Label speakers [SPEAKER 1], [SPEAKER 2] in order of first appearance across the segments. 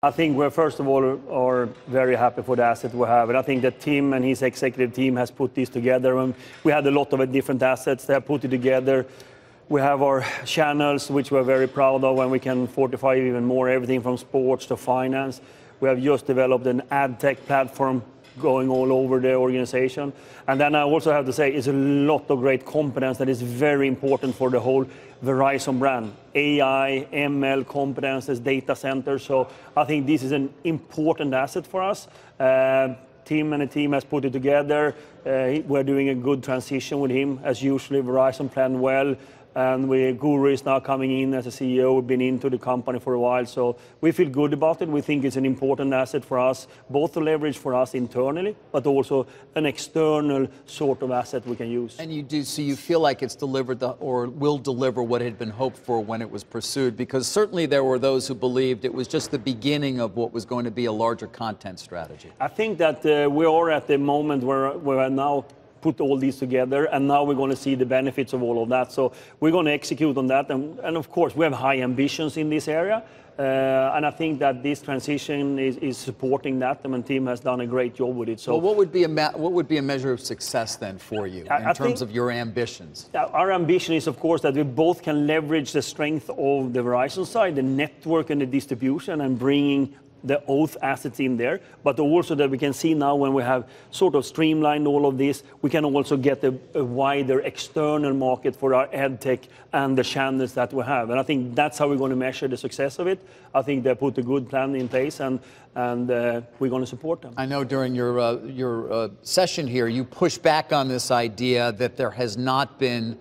[SPEAKER 1] I think we're, first of all, are very happy for the asset we have. And I think that Tim and his executive team has put this together. And we had a lot of different assets. They have put it together. We have our channels, which we're very proud of, and we can fortify even more, everything from sports to finance. We have just developed an ad tech platform going all over the organization. And then I also have to say, it's a lot of great competence that is very important for the whole Verizon brand. AI, ML competences, data centers. So I think this is an important asset for us. Tim and the team has put it together. We're doing a good transition with him. As usually, Verizon planned well. And Guru is now coming in as a CEO. We've been into the company for a while, so we feel good about it. We think it's an important asset for us, both to leverage for us internally, but also an external sort of asset we can use.
[SPEAKER 2] And you do, so you feel like it's delivered or will deliver what had been hoped for when it was pursued, because certainly there were those who believed it was just the beginning of what was going to be a larger content strategy.
[SPEAKER 1] I think that we are at the moment where we're now put all these together, and now we're going to see the benefits of all of that. So we're going to execute on that, and of course we have high ambitions in this area, and I think that this transition is supporting that, and the team has done a great job with it. So,
[SPEAKER 2] well, what would be a measure of success then for you in terms of your ambitions?
[SPEAKER 1] Our ambition is, of course, that we both can leverage the strength of the Verizon side, the network and the distribution, and bringing the Oath assets in there, but also that we can see now when we have sort of streamlined all of this, we can also get a wider external market for our ad tech and the channels that we have. And I think that's how we're going to measure the success of it. I think they put a good plan in place, and we're going to support them.
[SPEAKER 2] I know during your session here, you pushed back on this idea that there has not been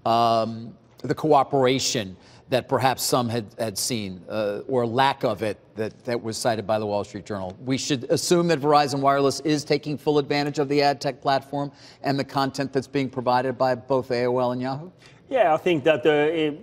[SPEAKER 2] the cooperation that perhaps some had seen, or lack of it, that was cited by the Wall Street Journal. We should assume that Verizon Wireless is taking full advantage of the ad tech platform and the content that's being provided by both AOL and Yahoo?
[SPEAKER 1] Yeah, I think that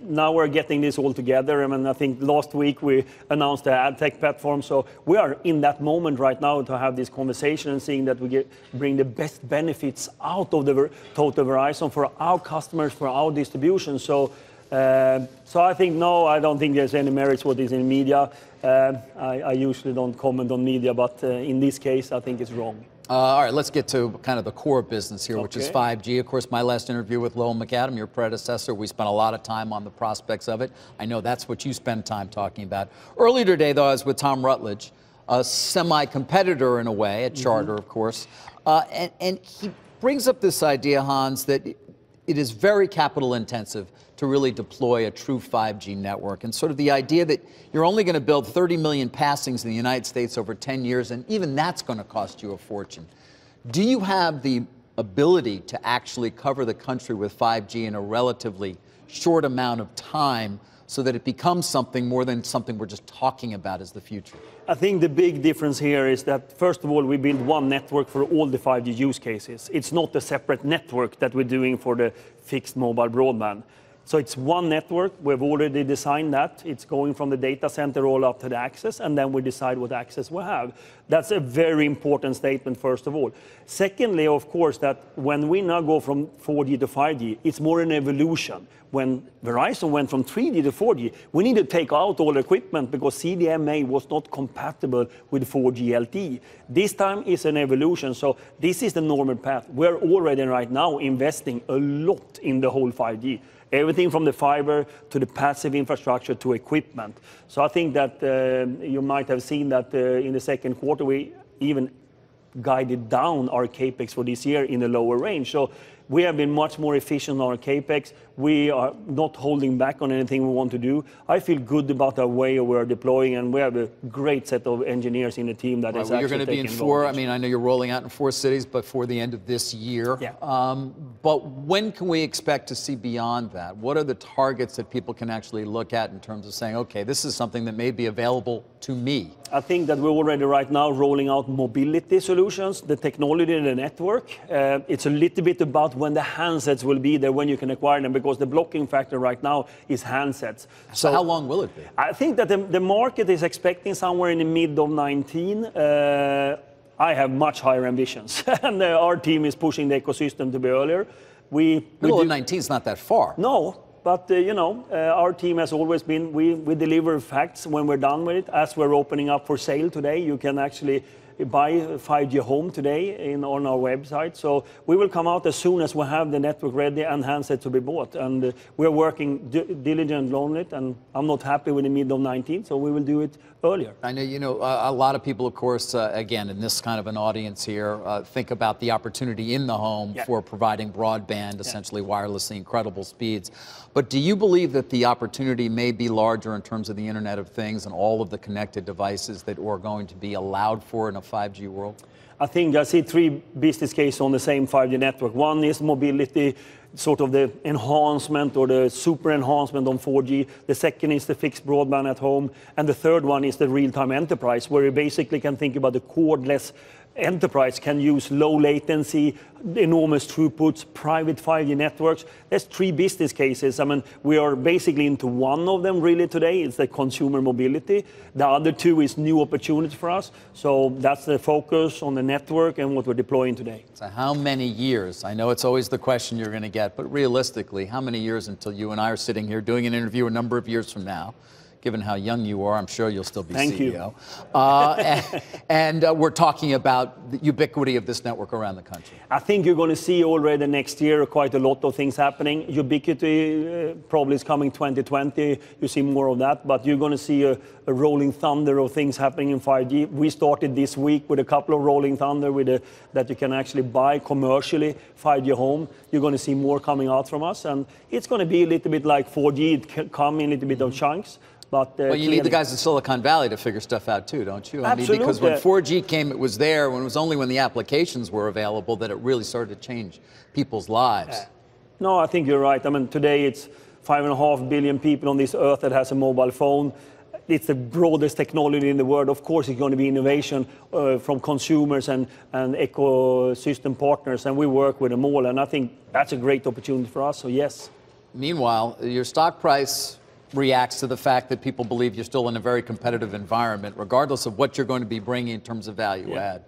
[SPEAKER 1] now we're getting this all together. I mean, I think last week we announced the ad tech platform, so we are in that moment right now to have this conversation and seeing that we bring the best benefits out of the total Verizon for our customers, for our distribution. So I think, no, I don't think there's any merits what is in media. I usually don't comment on media, but in this case, I think it's wrong.
[SPEAKER 2] All right, let's get to kind of the core business here, which is 5G. Of course, my last interview with Lowell McAdam, your predecessor, we spent a lot of time on the prospects of it. I know that's what you spend time talking about. Earlier today, though, I was with Tom Rutledge, a semi-competitor in a way, at Charter, of course, and he brings up this idea, Hans, that it is very capital intensive to really deploy a true 5G network. And sort of the idea that you're only going to build 30 million passings in the United States over 10 years, and even that's going to cost you a fortune. Do you have the ability to actually cover the country with 5G in a relatively short amount of time so that it becomes something more than something we're just talking about as the future?
[SPEAKER 1] I think the big difference here is that, first of all, we build one network for all the 5G use cases. It's not a separate network that we're doing for the fixed mobile broadband. So it's one network. We've already designed that. It's going from the data center all up to the access, and then we decide what access we have. That's a very important statement, first of all. Secondly, of course, that when we now go from 4G to 5G, it's more an evolution. When Verizon went from 3G to 4G, we need to take out all the equipment because CDMA was not compatible with 4G LTE. This time is an evolution, so this is the normal path. We're already right now investing a lot in the whole 5G. Everything from the fiber to the passive infrastructure to equipment. So I think that you might have seen that in the second quarter, we even guided down our capex for this year in a lower range. So we have been much more efficient on our capex. We are not holding back on anything we want to do. I feel good about our way we're deploying, and we have a great set of engineers in the team that is actually
[SPEAKER 2] you're going to be in four. I mean, I know you're rolling out in 4 cities, but before the end of this year.
[SPEAKER 1] Yeah.
[SPEAKER 2] But when can we expect to see beyond that? What are the targets that people can actually look at in terms of saying, okay, this is something that may be available to me?
[SPEAKER 1] I think that we're already right now rolling out mobility solutions, the technology and the network. It's a little bit about when the handsets will be there, when you can acquire them, because the blocking factor right now is handsets.
[SPEAKER 2] So how long will it be?
[SPEAKER 1] I think that the market is expecting somewhere in the mid of 19. I have much higher ambitions, and our team is pushing the ecosystem to be earlier.
[SPEAKER 2] Middle of 19 is not that far.
[SPEAKER 1] No. But our team has always been, we deliver facts when we're done with it. As we're opening up for sale today, you can actually buy a 5G home today on our website. So we will come out as soon as we have the network ready and handset to be bought. And we're working diligently on it, and I'm not happy with the mid of 19, so we will do it earlier.
[SPEAKER 2] I know, a lot of people, of course, again, in this kind of an audience here, think about the opportunity in the home for providing broadband, essentially wirelessly, incredible speeds. But do you believe that the opportunity may be larger in terms of the Internet of Things and all of the connected devices that are going to be allowed for in a 5G world?
[SPEAKER 1] I think I see three business cases on the same 5G network. One is mobility, sort of the enhancement or the super enhancement on 4G. The second is the fixed broadband at home. And the third one is the real-time enterprise, where you basically can think about the cordless enterprise can use low latency, enormous throughputs, private 5G networks. There's three business cases. I mean, we are basically into one of them really today. It's the consumer mobility. The other two is new opportunities for us. So that's the focus on the network and what we're deploying today.
[SPEAKER 2] So how many years? I know it's always the question you're going to get, but realistically, how many years until you and I are sitting here doing an interview a number of years from now? Given how young you are, I'm sure you'll still be CEO. And we're talking about the ubiquity of this network around the country.
[SPEAKER 1] I think you're going to see already next year quite a lot of things happening. Ubiquity probably is coming 2020. You see more of that, but you're going to see a rolling thunder of things happening in 5G. We started this week with a couple of rolling thunder that you can actually buy commercially 5G home. You're going to see more coming out from us, and it's going to be a little bit like 4G. It can come in a little bit of chunks. But
[SPEAKER 2] well, you need the guys in Silicon Valley to figure stuff out too, don't you?
[SPEAKER 1] Absolutely.
[SPEAKER 2] I mean, because when 4G came, it was there. When it was only when the applications were available that it really started to change people's lives.
[SPEAKER 1] No, I think you're right. I mean, today it's 5.5 billion people on this earth that has a mobile phone. It's the broadest technology in the world. Of course, it's going to be innovation from consumers and ecosystem partners, and we work with them all. And I think that's a great opportunity for us. So yes.
[SPEAKER 2] Meanwhile, your stock price reacts to the fact that people believe you're still in a very competitive environment, regardless of what you're going to be bringing in terms of value add.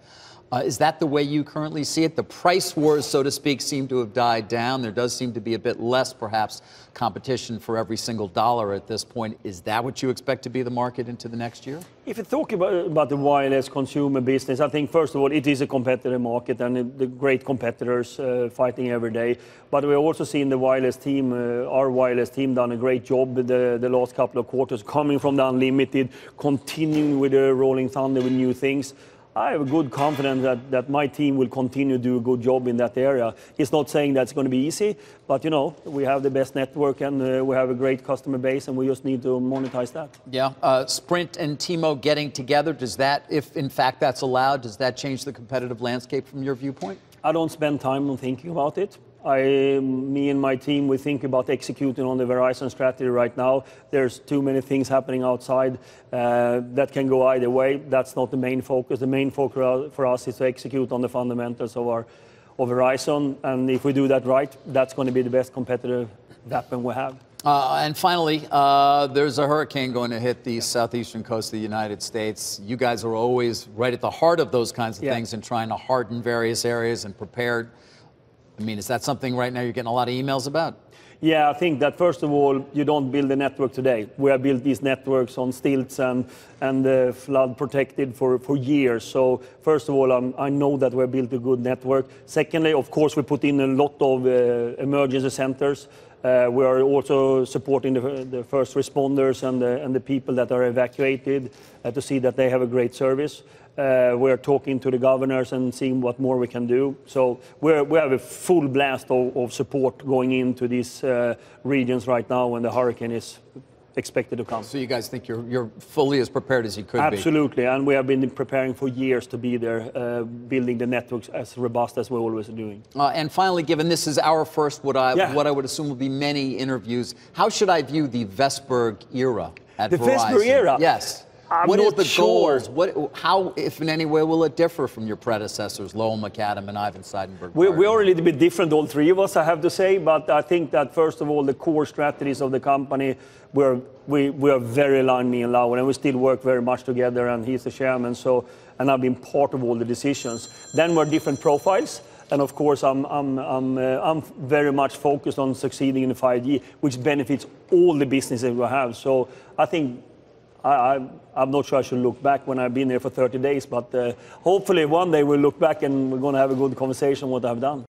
[SPEAKER 2] Is that the way you currently see it? The price wars, so to speak, seem to have died down. There does seem to be a bit less, perhaps, competition for every single dollar at this point. Is that what you expect to be the market into the next year?
[SPEAKER 1] If you talk about the wireless consumer business, I think, first of all, it is a competitive market and the great competitors fighting every day. But we're also seeing the wireless team, our wireless team, done a great job the last couple of quarters, coming from the unlimited, continuing with the rolling thunder with new things. I have a good confidence that my team will continue to do a good job in that area. It's not saying that's going to be easy, but we have the best network and we have a great customer base, and we just need to monetize that.
[SPEAKER 2] Yeah, Sprint and T-Mo getting together, does that, if in fact that's allowed, does that change the competitive landscape from your viewpoint?
[SPEAKER 1] I don't spend time on thinking about it. Me and my team, we think about executing on the Verizon strategy right now. There's too many things happening outside that can go either way. That's not the main focus. The main focus for us is to execute on the fundamentals of Verizon. And if we do that right, that's going to be the best competitive weapon we have.
[SPEAKER 2] And finally, there's a hurricane going to hit the southeastern coast of the United States. You guys are always right at the heart of those kinds of things and trying to harden various areas and prepare. I mean, is that something right now you're getting a lot of emails about?
[SPEAKER 1] Yeah, I think that first of all, you don't build a network today. We have built these networks on stilts and flood protected for years. So first of all, I know that we've built a good network. Secondly, of course, we put in a lot of emergency centers. We are also supporting the first responders and the people that are evacuated to see that they have a great service. We're talking to the governors and seeing what more we can do. So we have a full blast of support going into these regions right now when the hurricane is expected to come.
[SPEAKER 2] So you guys think you're fully as prepared as you could be?
[SPEAKER 1] Absolutely, and we have been preparing for years to be there, building the networks as robust as we always are doing.
[SPEAKER 2] And finally, given this is our first, what I would assume will be many interviews, how should I view the Vestberg era at Verizon?
[SPEAKER 1] The Vestberg era?
[SPEAKER 2] Yes. What is the goals? How, if in any way, will it differ from your predecessors, Lowell McAdam and Ivan Seidenberg?
[SPEAKER 1] We are a little bit different, all three of us, I have to say. But I think that, first of all, the core strategies of the company, we are very aligned, me and Lowell, and we still work very much together, and he's the chairman, and I've been part of all the decisions. Then we're different profiles. And of course, I'm very much focused on succeeding in the 5G, which benefits all the businesses we have. So I think I'm not sure I should look back when I've been here for 30 days, but hopefully one day we'll look back and we're going to have a good conversation on what I've done.